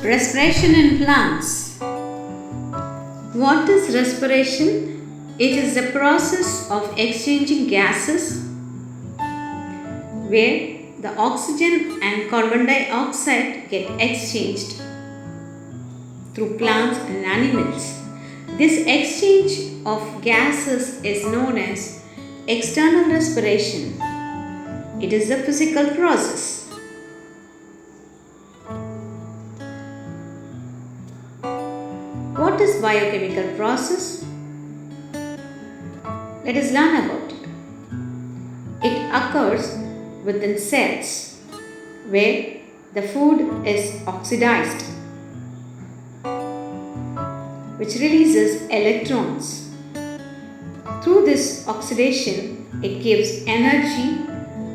Respiration in plants. What is respiration? It is the process of exchanging gases where the oxygen and carbon dioxide get exchanged through plants and animals. This exchange of gases is known as external respiration. It is a physical process. What is biochemical process? Let us learn about it. It occurs within cells where the food is oxidized, which releases electrons. Through this oxidation, it gives energy,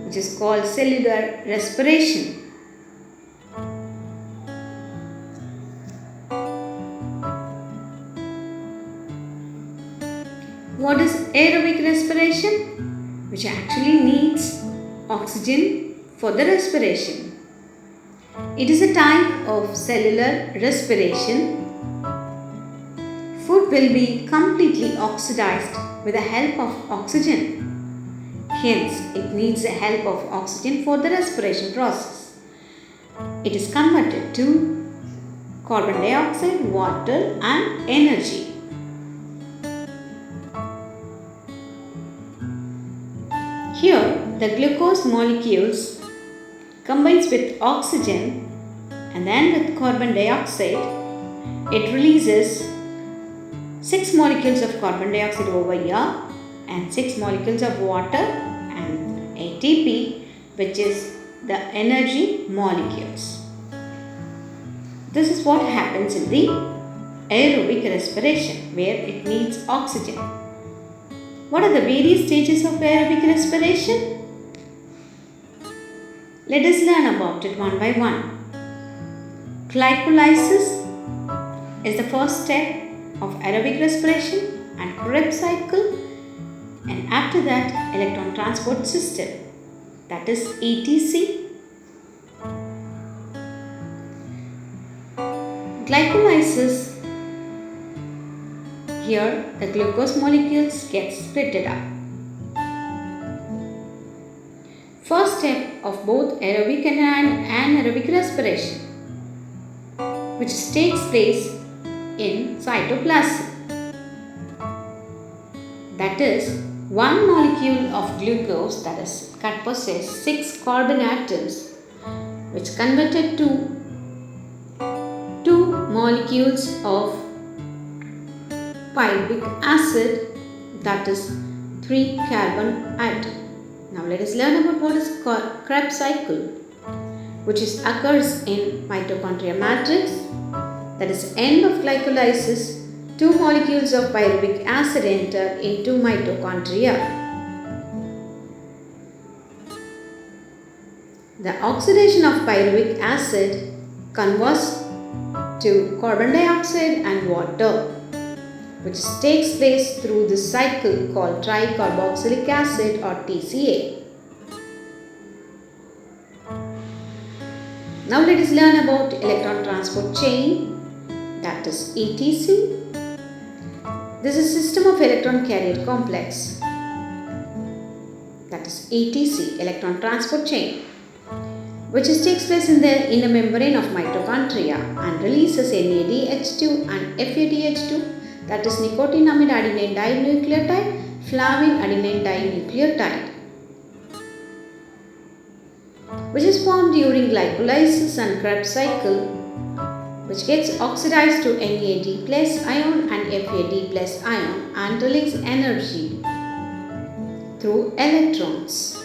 which is called cellular respiration. What is aerobic respiration? Which actually needs oxygen for the respiration. It is a type of cellular respiration. Food will be completely oxidized with the help of oxygen. Hence, it needs the help of oxygen for the respiration process. It is converted to carbon dioxide, water, and energy. Here, the glucose molecules combines with oxygen and then with carbon dioxide. It releases 6 molecules of carbon dioxide over here and 6 molecules of water and ATP, which is the energy molecules. This is what happens in the aerobic respiration, where it needs oxygen. What are the various stages of aerobic respiration? Let us learn about it one by one. Glycolysis is the first step of aerobic respiration and Krebs cycle, and after that electron transport system, that is ETC. Glycolysis, here the glucose molecules get split up. First step of both aerobic and anaerobic respiration, which takes place in cytoplasm. That is, one molecule of glucose that possesses 6 carbon atoms, which converted to 2 molecules of pyruvic acid, that is 3 carbon atom. Now let us learn about what is Krebs cycle, which occurs in mitochondrial matrix. That is, end of glycolysis, 2 molecules of pyruvic acid enter into mitochondria. The oxidation of pyruvic acid converts to carbon dioxide and water, which takes place through the cycle called tricarboxylic acid or TCA. Now let us learn about electron transport chain, that is ETC. This is system of electron carrier complex, that is ETC, electron transport chain, which takes place in the inner membrane of mitochondria and releases NADH2 and FADH2, that is nicotinamide adenine dinucleotide, flavin adenine dinucleotide, which is formed during glycolysis and Krebs cycle, which gets oxidized to NAD plus ion and FAD plus ion and release energy through electrons.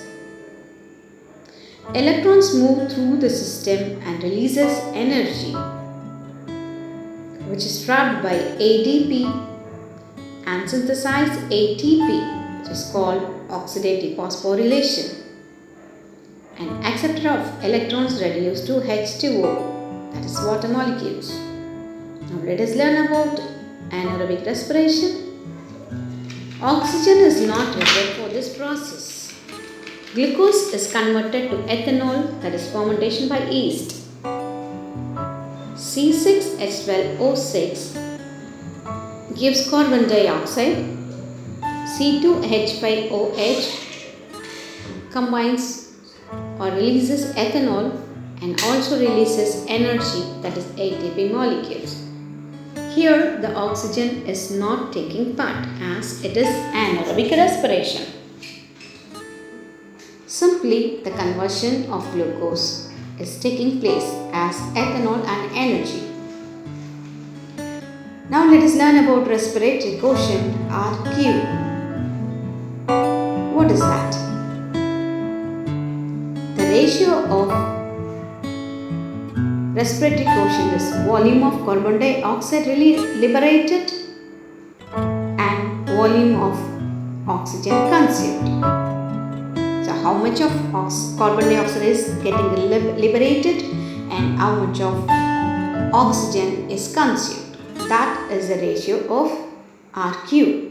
Electrons move through the system and releases energy, which is trapped by ADP and synthesize ATP, which is called oxidative phosphorylation. An acceptor of electrons reduced to H2O, that is water molecules. Now let us learn about anaerobic respiration. Oxygen is not required for this process. Glucose is converted to ethanol, that is fermentation by yeast. C6H12O6 gives carbon dioxide. C2H5OH combines or releases ethanol and also releases energy, that is ATP molecules. Here the oxygen is not taking part as it is anaerobic respiration. Simply the conversion of glucose is taking place as ethanol and energy. Now let us learn about respiratory quotient RQ. What is that? The ratio of respiratory quotient is volume of carbon dioxide liberated and volume of oxygen consumed. So how much of carbon dioxide is getting liberated and how much of oxygen is consumed. That is the ratio of RQ.